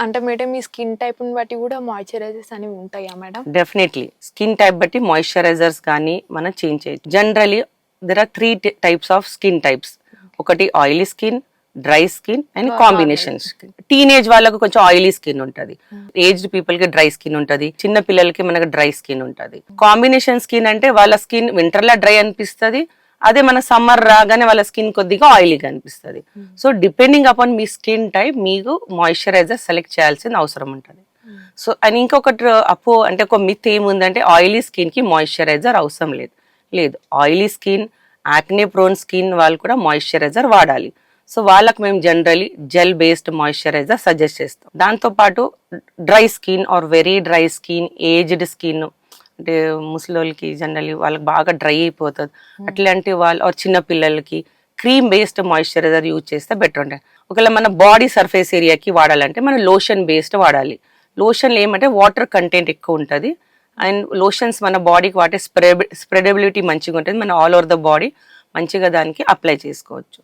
అంటే మేడం మీ skin type ని బట్టి కూడా మాయిశ్చరైజర్స్ అనేవి ఉంటాయా మేడం? డెఫినెట్లీ స్కిన్ టైప్ బట్టి మాయిశ్చరైజర్స్ కానీ మనం చేంజ్ చేయొచ్చు. Generally there are 3 types of skin types. ఒకటి oily skin, dry skin and combination skin. Teenage వాళ్ళకు కొంచెం ఆయిలీ స్కిన్ ఉంటది, ఏజ్డ్ పీపుల్ కి డ్రై స్కిన్ ఉంటది, చిన్న పిల్లలకి మనకు డ్రై స్కిన్ ఉంటది. కాంబినేషన్ స్కిన్ అంటే వాళ్ళ స్కిన్ వింటర్ లా డ్రై అనిపిస్తుంది, అదే మన సమ్మర్ రాగానే వాళ్ళ స్కిన్ కొద్దిగా ఆయిలీగా అనిపిస్తుంది. So depending upon me skin type మీకు మాయిశ్చరైజర్ సెలెక్ట్ చేయాల్సిన అవసరం ఉంటుంది. సో అండ్ ఇంకొకటి అంటే ఒక మిత్ ఏముందంటే ఆయిలీ స్కిన్ కి మాయిశ్చరైజర్ అవసరం లేదు. Oily skin, acne prone skin వాళ్ళు కూడా మాయిశ్చరైజర్ వాడాలి. సో వాళ్ళకి మేము generally gel based moisturiser suggest చేస్తాం. దాంతోపాటు dry skin or very dry skin, aged skin అంటే ముసలోళ్ళకి జనరల్లీ వాళ్ళకి బాగా డ్రై అయిపోతుంది, అట్లాంటి వాళ్ళు చిన్న పిల్లలకి క్రీమ్ బేస్డ్ మాయిశ్చరైజర్ యూజ్ చేస్తే బెటర్ ఉంటుంది. ఒకవేళ మన బాడీ సర్ఫేస్ ఏరియాకి వాడాలంటే మనం లోషన్ బేస్డ్ వాడాలి. లోషన్లు ఏమంటే వాటర్ కంటెంట్ ఎక్కువ ఉంటుంది అండ్ లోషన్స్ మన బాడీకి వాటే స్ప్రెడబిలిటీ మంచిగా ఉంటుంది, మన ఆల్ ఓవర్ ద బాడీ మంచిగా దానికి అప్లై చేసుకోవచ్చు.